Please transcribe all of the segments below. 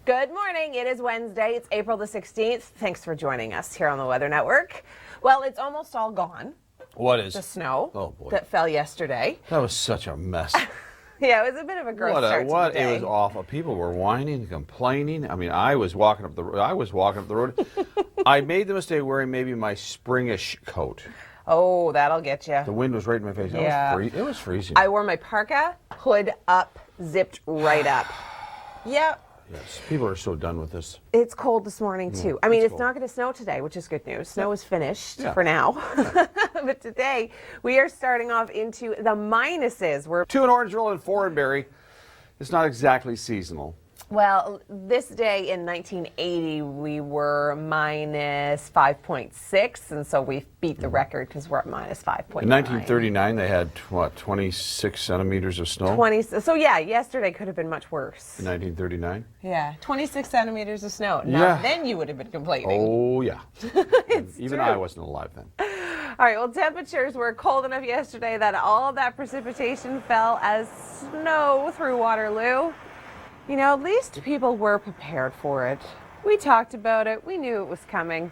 Good morning. It is Wednesday. It's April the 16th. Thanks for joining us here on the Weather Network. Well, it's almost all gone. What is? The snow boy. that fell yesterday. That was such a mess. Yeah, it was a bit of a gross start to the day. It was awful. People were whining, complaining. I mean, I was walking up the road. I made the mistake of wearing maybe my springish coat. Oh, that'll get you. The wind was right in my face. Yeah. It was freezing. I wore my parka, hood up, zipped right up. Yep. Yes, people are so done with this. It's cold this morning, too. I mean, it's not going to snow today, which is good news. Snow is finished for now. But today, we are starting off into the minuses. We're 2 in Orangeville and 4 in Barrie. It's not exactly seasonal. Well, this day in 1980, we were minus 5.6, and so we beat the record because we're at minus 5.9. In 1939, they had, what, 26 centimeters of snow? So, yeah, yesterday could have been much worse. In 1939? Yeah, 26 centimeters of snow. Now, then you would have been complaining. Oh, yeah. Even true. I wasn't alive then. All right, well, temperatures were cold enough yesterday that all of that precipitation fell as snow through Waterloo. You know, at least people were prepared for it. We talked about it. We knew it was coming.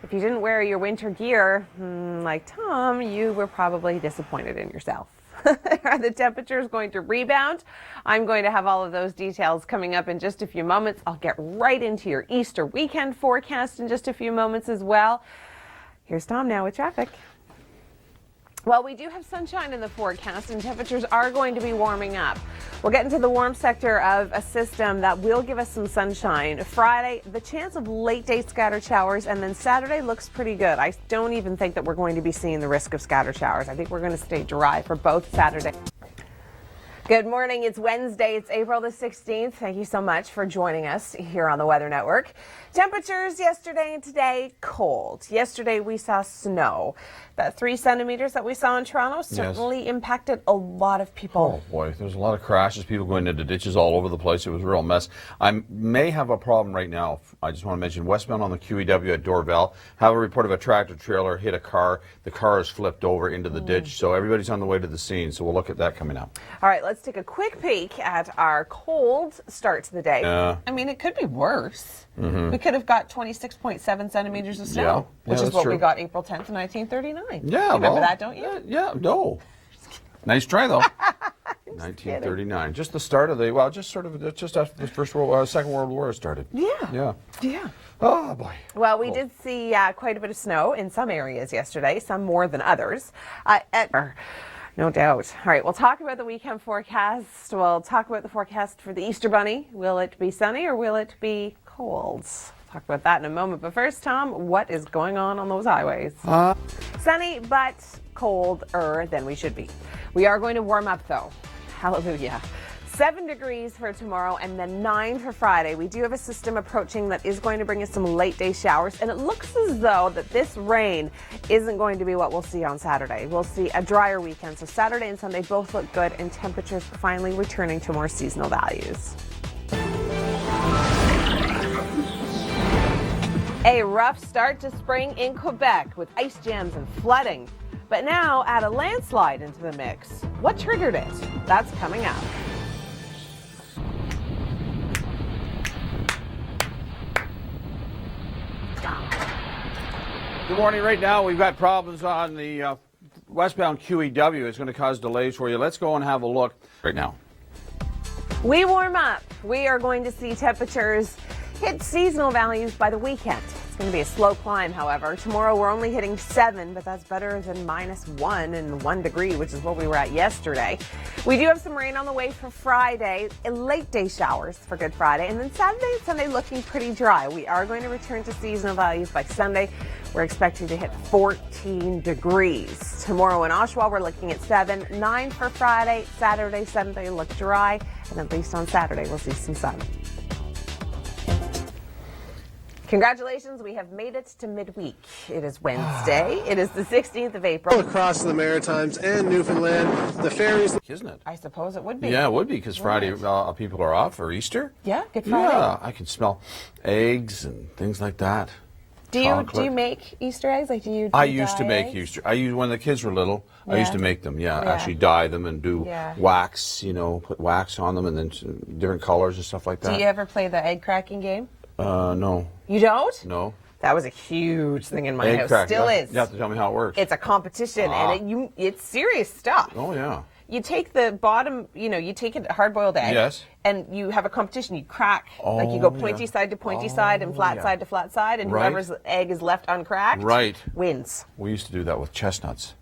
If you didn't wear your winter gear, like Tom, you were probably disappointed in yourself. Are the temperatures going to rebound? I'm going to have all of those details coming up in just a few moments. I'll get right into your Easter weekend forecast in just a few moments as well. Here's Tom now with traffic. Well, we do have sunshine in the forecast, and temperatures are going to be warming up. We'll get into the warm sector of a system that will give us some sunshine. Friday, the chance of late-day scattered showers, and then Saturday looks pretty good. I don't even think that we're going to be seeing the risk of scattered showers. I think we're going to stay dry for both Saturday. Good morning. It's Wednesday. It's April the 16th. Thank you so much for joining us here on the Weather Network. Temperatures yesterday and today, cold. Yesterday we saw snow. That 3 centimeters that we saw in Toronto certainly impacted a lot of people. Oh boy, there's a lot of crashes, people going into ditches all over the place. It was a real mess. I may have a problem right now. I just want to mention westbound on the QEW at Dorval. Have a report of a tractor trailer hit a car. The car is flipped over into the ditch, so everybody's on the way to the scene. So we'll look at that coming up. All right, let's take a quick peek at our cold start to the day. I mean, it could be worse. We could have got 26.7 centimeters of snow, which is what we got April 10th, 1939. Yeah, you remember that, don't you? Yeah, no. Nice try, though. 1939. Just the start of just after the Second World War started. Yeah. Oh, boy. Well, we did see quite a bit of snow in some areas yesterday, some more than others. No doubt. All right, we'll talk about the weekend forecast. We'll talk about the forecast for the Easter Bunny. Will it be sunny or will it be cold? Talk about that in a moment. But first, Tom, what is going on those highways? Sunny, but colder than we should be. We are going to warm up, though. Hallelujah. 7 degrees for tomorrow and then 9 for Friday. We do have a system approaching that is going to bring us some late day showers, and it looks as though that this rain isn't going to be what we'll see on Saturday. We'll see a drier weekend. So Saturday and Sunday both look good, and temperatures finally returning to more seasonal values. A rough start to spring in Quebec with ice jams and flooding. But now add a landslide into the mix. What triggered it? That's coming up. Good morning. Right now, we've got problems on the westbound QEW. It's going to cause delays for you. Let's go and have a look right now. We warm up. We are going to see temperatures hit seasonal values by the weekend. It's going to be a slow climb, however. Tomorrow we're only hitting 7, but that's better than -1 and 1 degree, which is what we were at yesterday. We do have some rain on the way for Friday, late day showers for Good Friday, and then Saturday and Sunday looking pretty dry. We are going to return to seasonal values by Sunday. We're expecting to hit 14 degrees. Tomorrow in Oshawa, we're looking at 7, 9 for Friday. Saturday, Sunday look dry, and at least on Saturday we'll see some sun. Congratulations, we have made it to midweek. It is Wednesday. It is the 16th of April. Across the Maritimes and Newfoundland, the ferries... Isn't it? I suppose it would be. Yeah, it would be, because Friday people are off for Easter. Yeah, Good Friday. Yeah, I can smell eggs and things like that. Do chocolate. you make Easter eggs? Like, do you? I used to dye make eggs? Easter. When the kids were little, I used to make them. Yeah, Yeah. actually dye them and do Yeah. wax. Put wax on them and then different colors and stuff like that. Do you ever play the egg cracking game? No, You don't? no. That was a huge thing in my Egg house. cracking. Still You is. have to tell me how it works. It's a competition, and it's serious stuff. Oh yeah. You take the bottom, you take a hard-boiled egg, Yes. and you have a competition. You crack, like you go pointy side to pointy side and flat side to flat side, and Right. whoever's egg is left uncracked wins. We used to do that with chestnuts.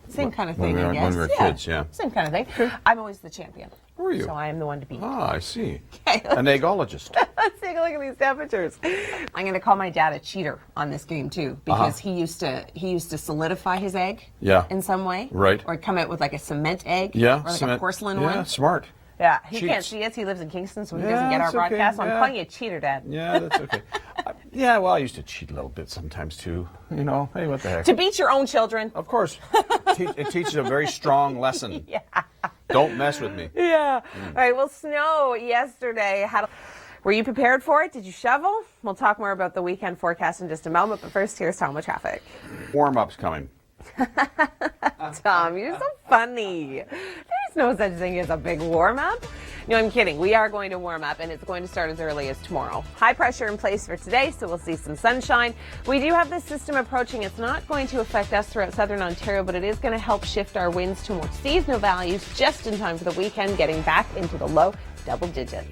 Same kind of thing, when I guess. we were kids, yeah. Same kind of thing. I'm always the champion. Were you? So I am the one to beat. Ah, I see. Okay. An eggologist. Let's take a look at these temperatures. I'm going to call my dad a cheater on this game too, because he used to solidify his egg in some way, Right. Or come out with like a cement egg, Yeah. or like a porcelain one. Yeah, smart. Yeah, he Cheats. can't see us. He lives in Kingston, so he Yeah, doesn't get our it's okay. broadcast. So I'm Yeah. calling you a cheater, Dad. Yeah, that's okay. Yeah, well, I used to cheat a little bit sometimes too. Hey, what the heck? To beat your own children. Of course. It teaches a very strong lesson. Yeah. Don't mess with me. Yeah. All right. Well, snow yesterday. Were you prepared for it? Did you shovel? We'll talk more about the weekend forecast in just a moment. But first, here's Tom with traffic. Warm-up's coming. Tom, you're so funny. There's no such thing as a big warm-up. No, I'm kidding. We are going to warm up, and it's going to start as early as tomorrow. High pressure in place for today, so we'll see some sunshine. We do have this system approaching. It's not going to affect us throughout southern Ontario, but it is going to help shift our winds to more seasonal values just in time for the weekend, getting back into the low double digits.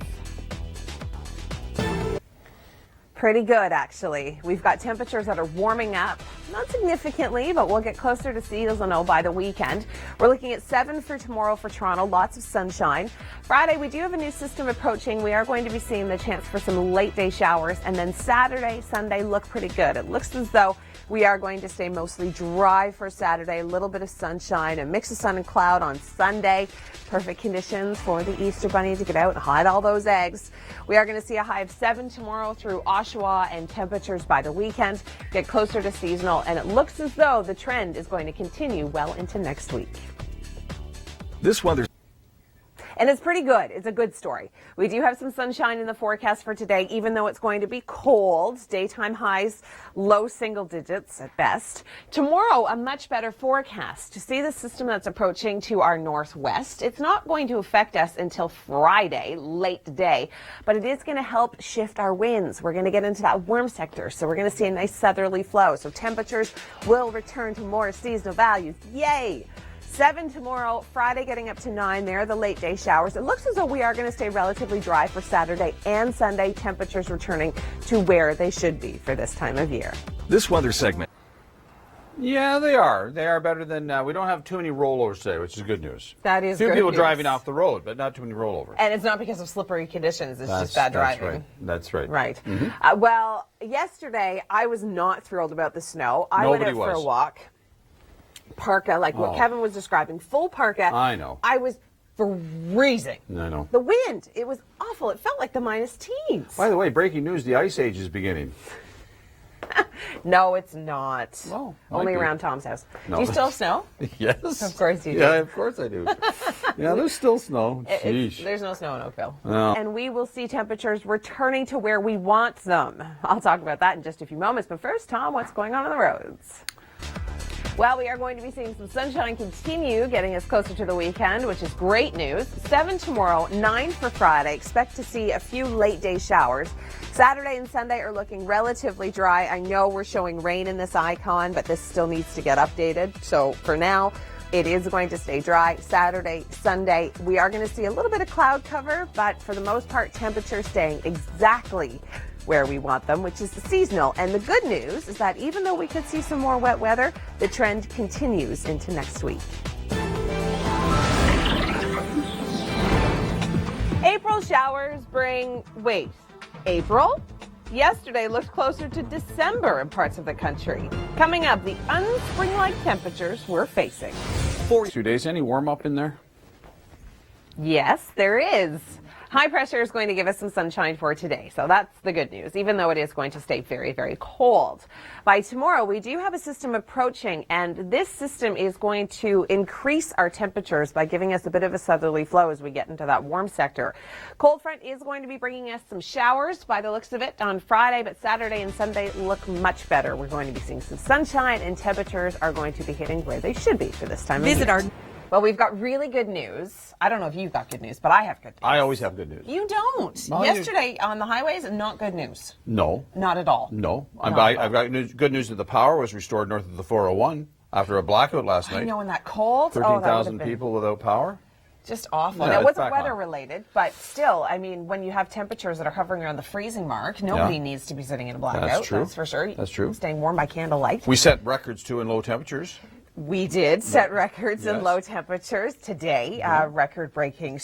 Pretty good, actually. We've got temperatures that are warming up, not significantly, but we'll get closer to seasonal by the weekend. We're looking at 7 for tomorrow for Toronto, lots of sunshine. Friday, we do have a new system approaching. We are going to be seeing the chance for some late day showers, and then Saturday, Sunday look pretty good. It looks as though we are going to stay mostly dry for Saturday, a little bit of sunshine, a mix of sun and cloud on Sunday. Perfect conditions for the Easter Bunny to get out and hide all those eggs. We are going to see a high of 7 tomorrow through Oshawa, and temperatures by the weekend get closer to seasonal, and it looks as though the trend is going to continue well into next week. This weather. And it's pretty good. It's a good story. We do have some sunshine in the forecast for today, even though it's going to be cold. Daytime highs, low single digits at best. Tomorrow, a much better forecast. To see the system that's approaching to our northwest, it's not going to affect us until Friday, late today, but it is going to help shift our winds. We're going to get into that warm sector, so we're going to see a nice southerly flow. So temperatures will return to more seasonal values. Yay! 7 tomorrow, Friday getting up to 9 there, the late day showers. It looks as though we are going to stay relatively dry for Saturday and Sunday, temperatures returning to where they should be for this time of year. This weather segment. Yeah, they are. They are better than, we don't have too many rollovers today, which is good news. That is Few good people news. driving off the road, but not too many rollovers. And it's not because of slippery conditions, it's just bad driving. That's right. Right. Well, yesterday I was not thrilled about the snow. I Nobody went out for a was. walk. Parka, like what Kevin was describing, full parka. I know. I was freezing. I know. The wind, it was awful. It felt like the minus teens. By the way, breaking news, the ice age is beginning. No, it's not. Well, only might be. around Tom's house. No. Do you still have snow? Yes. Of course you do. Yeah, of course I do. Yeah, there's still snow. Sheesh. There's no snow in Oakville. No. And we will see temperatures returning to where we want them. I'll talk about that in just a few moments. But first, Tom, what's going on the roads? Well, we are going to be seeing some sunshine continue, getting us closer to the weekend, which is great news. 7 tomorrow, 9 for Friday. Expect to see a few late day showers. Saturday and Sunday are looking relatively dry. I know we're showing rain in this icon, but this still needs to get updated. So for now, it is going to stay dry. Saturday, Sunday, we are going to see a little bit of cloud cover, but for the most part, temperatures staying exactly where we want them, which is seasonal. And the good news is that even though we could see some more wet weather, the trend continues into next week. April showers bring, April? Yesterday looked closer to December in parts of the country. Coming up, the unspring-like temperatures we're facing. 2 days, any warm up in there? Yes, there is. High pressure is going to give us some sunshine for today, so that's the good news, even though it is going to stay very, very cold. By tomorrow, we do have a system approaching, and this system is going to increase our temperatures by giving us a bit of a southerly flow as we get into that warm sector. Cold front is going to be bringing us some showers by the looks of it on Friday, but Saturday and Sunday look much better. We're going to be seeing some sunshine, and temperatures are going to be hitting where they should be for this time of year. Well, we've got really good news. I don't know if you've got good news, but I have good news. I always have good news. You don't. No, Yesterday on the highways, not good news. No. Not at all. No. I've got good news that the power was restored north of the 401 after a blackout last night. I know, in that cold. 13,000 people without power. Just awful. Yeah, Now, it wasn't back on. weather related, but still, I mean, when you have temperatures that are hovering around the freezing mark, nobody needs to be sitting in a blackout. That's true. That's for sure. That's true. Staying warm by candlelight. We set records too in low temperatures. We did set records in low temperatures today, record-breaking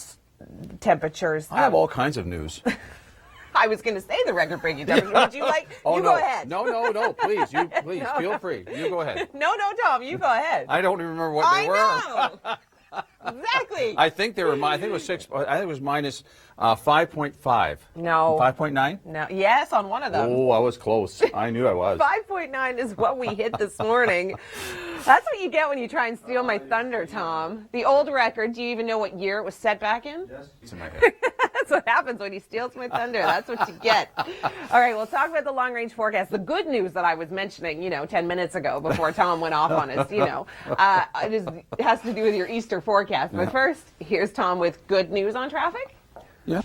temperatures. I have all kinds of news. I was going to say the record-breaking temperature. Would you like? Oh, you no. go ahead. No, please, feel free. You go ahead. No, Tom, you go ahead. I don't even remember what they were. I know. Exactly. I think they were. I think it was 6. I think it was minus 5.5. No. 5.9. No. Yes, on one of them. Oh, I was close. I knew I was. 5.9 is what we hit this morning. That's what you get when you try and steal my thunder, Tom. The old record, do you even know what year it was set back in? Yes. It's in my head. That's what happens when he steals my thunder. That's what you get. All right, we'll talk about the long-range forecast. The good news that I was mentioning, 10 minutes ago before Tom went off on us, it has to do with your Easter forecast. But first, here's Tom with good news on traffic. Yeah.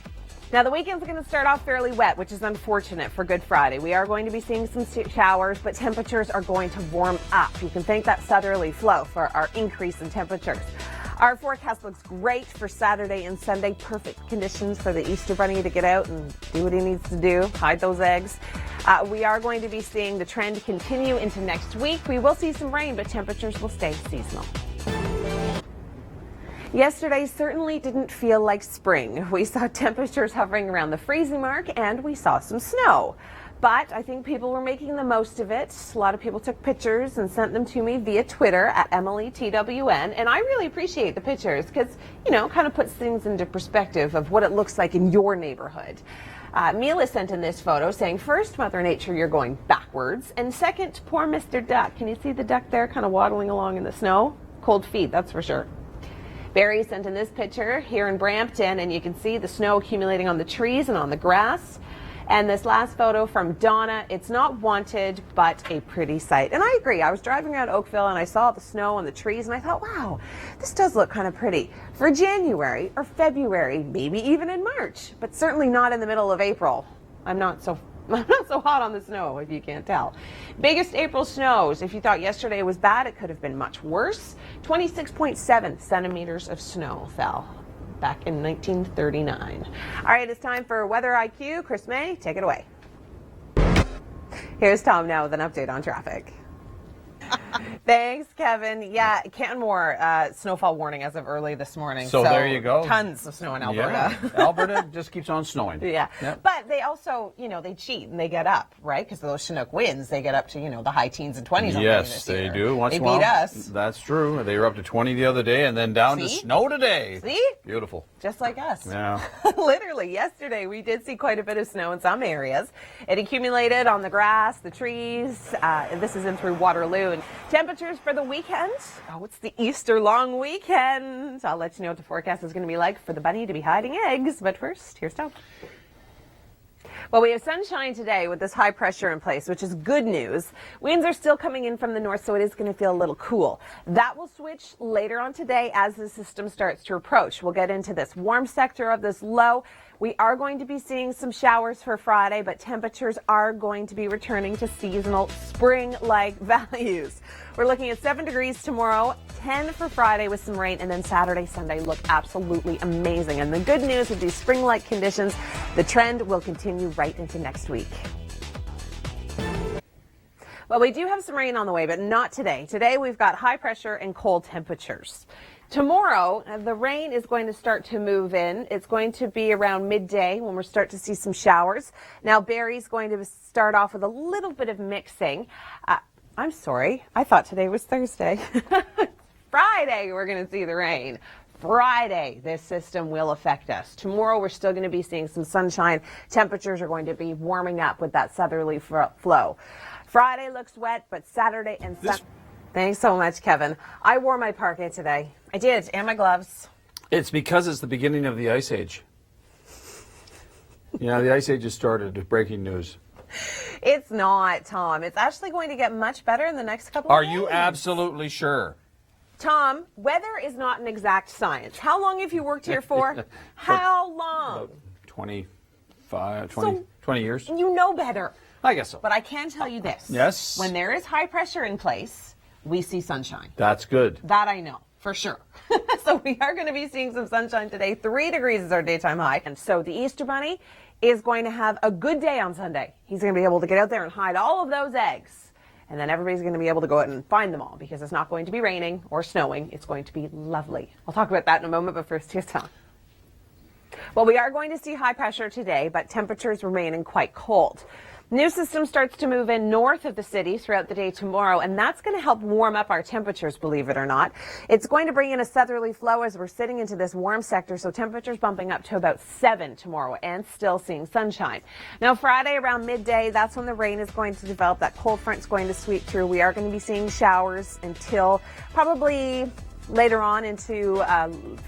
Now, the weekend's going to start off fairly wet, which is unfortunate for Good Friday. We are going to be seeing some showers, but temperatures are going to warm up. You can thank that southerly flow for our increase in temperatures. Our forecast looks great for Saturday and Sunday. Perfect conditions for the Easter Bunny to get out and do what he needs to do, hide those eggs. We are going to be seeing the trend continue into next week. We will see some rain, but temperatures will stay seasonal. Yesterday certainly didn't feel like spring. We saw temperatures hovering around the freezing mark, and we saw some snow. But I think people were making the most of it. A lot of people took pictures and sent them to me via Twitter at EmilyTWN, and I really appreciate the pictures because, kind of puts things into perspective of what it looks like in your neighborhood. Mila sent in this photo saying, first, Mother Nature, you're going backwards, and second, poor Mr. Duck. Can you see the duck there kind of waddling along in the snow? Cold feet, that's for sure. Barry sent in this picture here in Brampton, and you can see the snow accumulating on the trees and on the grass. And this last photo from Donna, it's not wanted, but a pretty sight. And I agree. I was driving around Oakville, and I saw the snow on the trees, and I thought, wow, this does look kind of pretty for January or February, maybe even in March, but certainly not in the middle of April. I'm not so hot on the snow, if you can't tell. Biggest April snows. If you thought yesterday was bad, it could have been much worse. 26.7 centimeters of snow fell back in 1939. All right, it's time for Weather IQ. Chris May, take it away. Here's Tom now with an update on traffic. Thanks, Kevin. Yeah, Canmore snowfall warning as of early this morning. So there you go. Tons of snow in Alberta. Yeah. Alberta just keeps on snowing. Yeah. Yep. But they also, they cheat and they get up, right? Because those Chinook winds, they get up to, the high teens and 20s. Yes, they do. Once they in a while. beat us. That's true. They were up to 20 the other day and then down to snow today. See? Beautiful. Just like us. Yeah. Literally, yesterday we did see quite a bit of snow in some areas. It accumulated on the grass, the trees. And this is in through Waterloo. And temperatures for the weekend. Oh, it's the Easter long weekend. I'll let you know what the forecast is going to be like for the bunny to be hiding eggs. But first, here's Tom. Well, we have sunshine today with this high pressure in place, which is good news. Winds are still coming in from the north, so it is going to feel a little cool. That will switch later on today as the system starts to approach. We'll get into this warm sector of this low. We are going to be seeing some showers for Friday, but temperatures are going to be returning to seasonal spring-like values. We're looking at 7 degrees tomorrow, 10 for Friday with some rain, and then Saturday, Sunday look absolutely amazing. And the good news with these spring-like conditions, the trend will continue right into next week. Well, we do have some rain on the way, but not today. Today we've got high pressure and cold temperatures. Tomorrow, the rain is going to start to move in. It's going to be around midday when we'll start to see some showers. Now, Barry's going to start off with a little bit of mixing. I'm sorry. I thought today was Thursday. Friday, we're going to see the rain. Friday, this system will affect us. Tomorrow, we're still going to be seeing some sunshine. Temperatures are going to be warming up with that southerly flow. Friday looks wet, but Saturday and Sunday. Thanks so much, Kevin. I wore my parka today. I did, and my gloves. It's because it's the beginning of the Ice Age. Yeah, the Ice Age has started. Breaking news. It's not, Tom. It's actually going to get much better in the next couple of days. Are you absolutely sure? Tom, weather is not an exact science. How long have you worked here for? How long? About 20 years. You know better. I guess so. But I can tell you this. Yes. When there is high pressure in place, we see sunshine. That's good. That I know, for sure. So we are going to be seeing some sunshine today. 3 degrees is our daytime high. And so the Easter Bunny is going to have a good day on Sunday. He's going to be able to get out there and hide all of those eggs. And then everybody's going to be able to go out and find them all because it's not going to be raining or snowing. It's going to be lovely. I'll talk about that in a moment, but first, here's Tom. Well, we are going to see high pressure today, but temperatures remaining quite cold. New system starts to move in north of the city throughout the day tomorrow, and that's going to help warm up our temperatures, believe it or not. It's going to bring in a southerly flow as we're sitting into this warm sector, so temperatures bumping up to about 7 tomorrow and still seeing sunshine. Now, Friday around midday, that's when the rain is going to develop. That cold front's going to sweep through. We are going to be seeing showers until probably later on into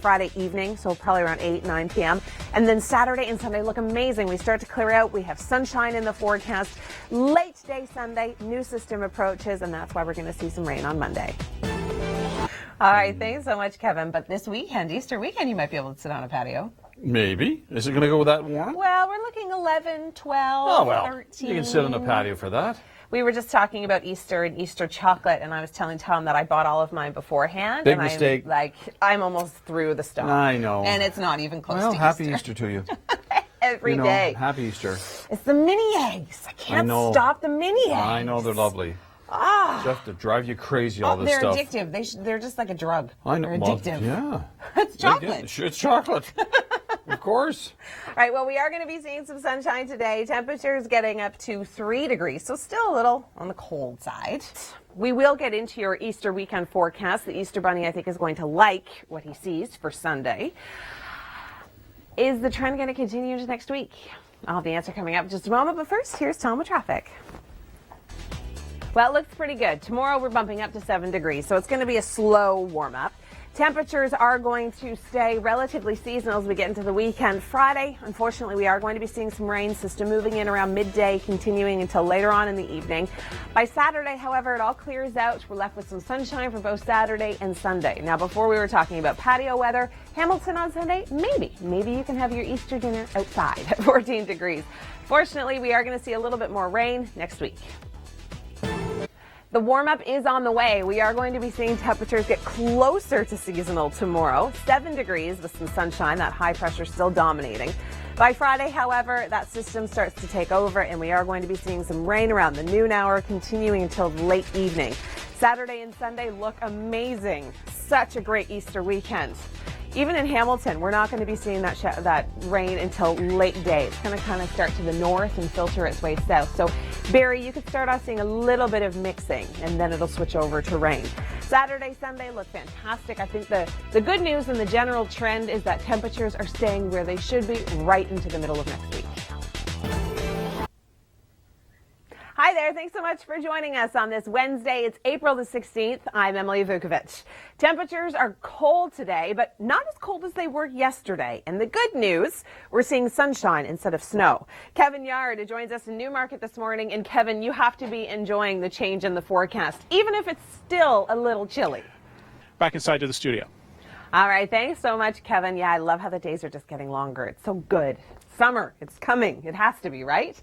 Friday evening, so probably around 8, 9 p.m. And then Saturday and Sunday look amazing. We start to clear out. We have sunshine in the forecast. Late day Sunday, new system approaches, and that's why we're going to see some rain on Monday. All right, thanks so much, Kevin. But this weekend, Easter weekend, you might be able to sit on a patio. Maybe. Is it going to go that warm? Well, we're looking 11, 12, 13. You can sit on a patio for that. We were just talking about Easter and Easter chocolate, and I was telling Tom that I bought all of mine beforehand. Big and mistake. I'm almost through the stock. I know. And it's not even close to happy Easter. Easter to you. Every day. Happy Easter. It's the mini eggs. I can't stop the mini eggs. I know, they're lovely. Just to drive you crazy, all this stuff. They're addictive. They're just like a drug. I know. They're addictive. Yeah. It's chocolate. It's chocolate. Of course. All right, well, we are going to be seeing some sunshine today. Temperatures getting up to 3 degrees, so still a little on the cold side. We will get into your Easter weekend forecast. The Easter Bunny, I think, is going to like what he sees for Sunday. Is the trend going to continue into next week? I'll have the answer coming up in just a moment, but first, here's Tom with traffic. Well, it looks pretty good. Tomorrow, we're bumping up to 7 degrees, so it's going to be a slow warm-up. Temperatures are going to stay relatively seasonal as we get into the weekend. Friday, unfortunately, we are going to be seeing some rain system moving in around midday, continuing until later on in the evening. By Saturday, however, it all clears out. We're left with some sunshine for both Saturday and Sunday. Now, before we were talking about patio weather, Hamilton on Sunday, maybe you can have your Easter dinner outside at 14 degrees. Fortunately, we are going to see a little bit more rain next week. The warm-up is on the way. We are going to be seeing temperatures get closer to seasonal tomorrow. 7 degrees with some sunshine, that high pressure still dominating. By Friday, however, that system starts to take over, and we are going to be seeing some rain around the noon hour, continuing until late evening. Saturday and Sunday look amazing. Such a great Easter weekend. Even in Hamilton, we're not going to be seeing that rain until late day. It's going to kind of start to the north and filter its way south. So, Barrie, you could start off seeing a little bit of mixing, and then it'll switch over to rain. Saturday, Sunday look fantastic. I think the good news and the general trend is that temperatures are staying where they should be right into the middle of next week. Hi there. Thanks so much for joining us on this Wednesday. It's April the 16th. I'm Emily Vukovic. Temperatures are cold today, but not as cold as they were yesterday. And the good news, we're seeing sunshine instead of snow. Kevin Yard joins us in Newmarket this morning. And Kevin, you have to be enjoying the change in the forecast, even if it's still a little chilly. Back inside to the studio. All right. Thanks so much, Kevin. Yeah, I love how the days are just getting longer. It's so good. Summer, it's coming. It has to be, right?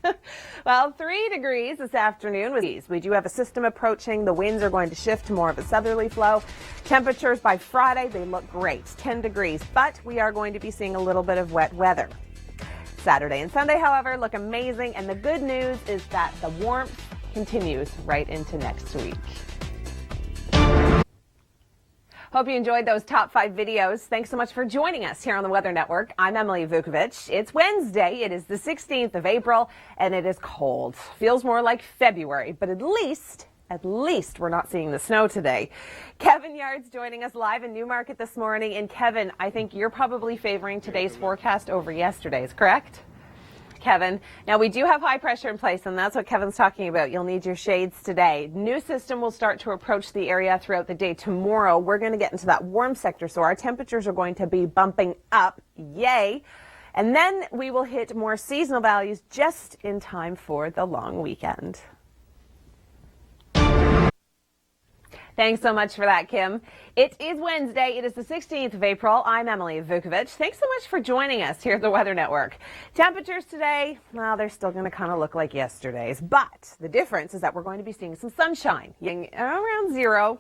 Well, 3 degrees this afternoon. We do have a system approaching. The winds are going to shift to more of a southerly flow. Temperatures by Friday, they look great, 10 degrees, but we are going to be seeing a little bit of wet weather. Saturday and Sunday, however, look amazing, and the good news is that the warmth continues right into next week. Hope you enjoyed those top 5 videos. Thanks so much for joining us here on the Weather Network. I'm Emily Vukovic. It's Wednesday. It is the 16th of April, and it is cold. Feels more like February, but at least at least we're not seeing the snow today. Kevin Yard's joining us live in Newmarket this morning. And Kevin, I think you're probably favoring today's forecast over yesterday's, correct? Kevin, now we do have high pressure in place, and that's what Kevin's talking about. You'll need your shades today. New system will start to approach the area throughout the day tomorrow. We're going to get into that warm sector, so our temperatures are going to be bumping up. Yay! And then we will hit more seasonal values just in time for the long weekend. Thanks so much for that, Kim. It is Wednesday. It is the 16th of April. I'm Emily Vukovic. Thanks so much for joining us here at the Weather Network. Temperatures today, well, they're still going to kind of look like yesterday's, but the difference is that we're going to be seeing some sunshine, around 0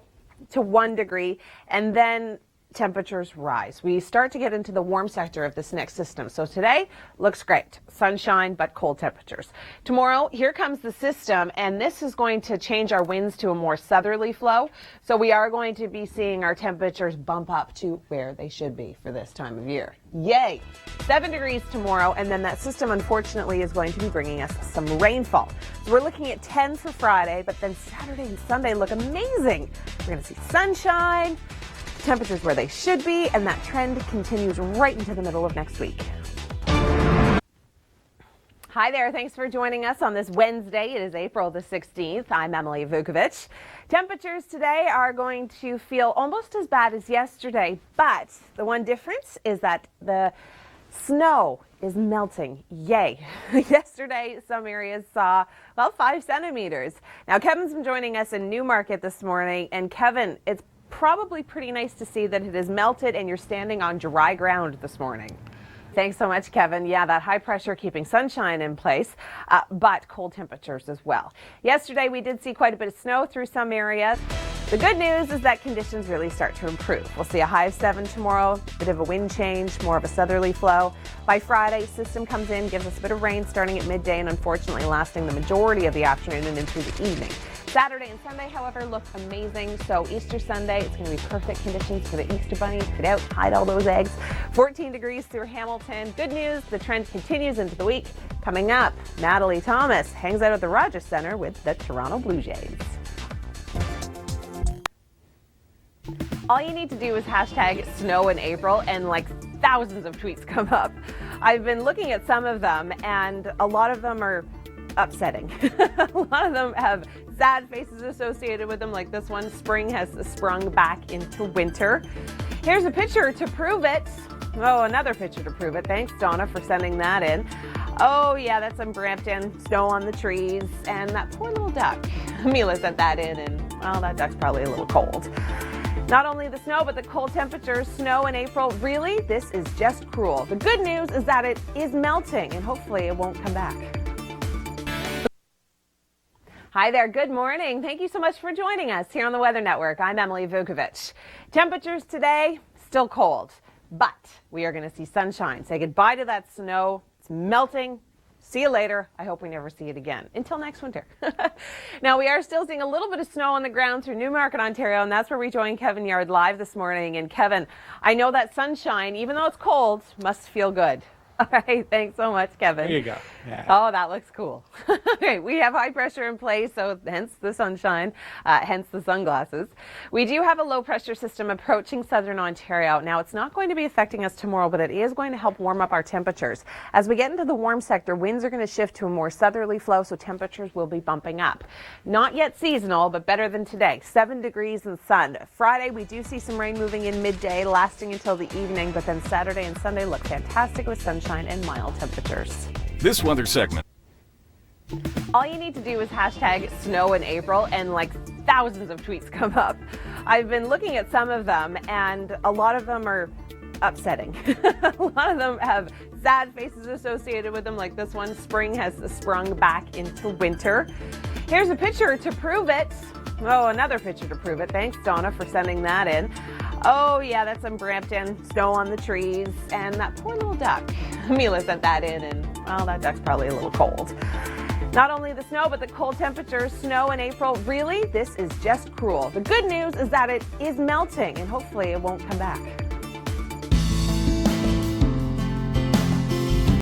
to 1 degree, and then temperatures rise. We start to get into the warm sector of this next system. So today looks great. Sunshine, but cold temperatures. Tomorrow, here comes the system, and this is going to change our winds to a more southerly flow. So we are going to be seeing our temperatures bump up to where they should be for this time of year. Yay! 7 degrees tomorrow, and then that system, unfortunately, is going to be bringing us some rainfall. So we're looking at 10 for Friday, but then Saturday and Sunday look amazing. We're going to see sunshine, temperatures where they should be, and that trend continues right into the middle of next week. Hi there. Thanks for joining us on this Wednesday. It is April the 16th. I'm Emily Vukovic. Temperatures today are going to feel almost as bad as yesterday, but the one difference is that the snow is melting. Yay. Yesterday, some areas saw, well, 5 centimeters. Now, Kevin's been joining us in Newmarket this morning, and Kevin, it's probably pretty nice to see that it has melted and you're standing on dry ground this morning. Thanks so much, Kevin. Yeah, that high pressure keeping sunshine in place, but cold temperatures as well. Yesterday, we did see quite a bit of snow through some areas. The good news is that conditions really start to improve. We'll see a high of 7 tomorrow, a bit of a wind change, more of a southerly flow. By Friday, system comes in, gives us a bit of rain starting at midday and unfortunately lasting the majority of the afternoon and into the evening. Saturday and Sunday, however, look amazing. So Easter Sunday, it's going to be perfect conditions for the Easter bunnies. Get out, hide all those eggs. 14 degrees through Hamilton. Good news, the trend continues into the week. Coming up, Natalie Thomas hangs out at the Rogers Centre with the Toronto Blue Jays. All you need to do is hashtag snow in April and like thousands of tweets come up. I've been looking at some of them and a lot of them are upsetting. A lot of them have sad faces associated with them, like this one. Spring has sprung back into winter. Here's a picture to prove it. Oh, another picture to prove it. Thanks, Donna, for sending that in. Oh, yeah, that's in Brampton. Snow on the trees. And that poor little duck. Mila sent that in, and, well, that duck's probably a little cold. Not only the snow, but the cold temperatures. Snow in April. Really, this is just cruel. The good news is that it is melting, and hopefully it won't come back. Hi there. Good morning. Thank you so much for joining us here on the Weather Network. I'm Emily Vukovic. Temperatures today, still cold, but we are going to see sunshine. Say goodbye to that snow. It's melting. See you later. I hope we never see it again. Until next winter. Now, we are still seeing a little bit of snow on the ground through Newmarket, Ontario, and that's where we join Kevin Yard live this morning. And Kevin, I know that sunshine, even though it's cold, must feel good. All right, thanks so much, Kevin. There you go. Yeah. Oh, that looks cool. Okay, we have high pressure in place, so hence the sunshine, hence the sunglasses. We do have a low pressure system approaching southern Ontario. Now, it's not going to be affecting us tomorrow, but it is going to help warm up our temperatures. As we get into the warm sector, winds are going to shift to a more southerly flow, so temperatures will be bumping up. Not yet seasonal, but better than today. 7 degrees and sun. Friday, we do see some rain moving in midday, lasting until the evening, but then Saturday and Sunday look fantastic with sunshine and mild temperatures. This weather segment. All you need to do is hashtag snow in April and like thousands of tweets come up. I've been looking at some of them and a lot of them are upsetting. A lot of them have sad faces associated with them, like this one. Spring has sprung back into winter. Here's a picture to prove it. Oh, another picture to prove it. Thanks, Donna, for sending that in. Oh, yeah, that's in Brampton. Snow on the trees. And that poor little duck. Mila sent that in, and, well, that duck's probably a little cold. Not only the snow, but the cold temperatures. Snow in April. Really, this is just cruel. The good news is that it is melting, and hopefully it won't come back.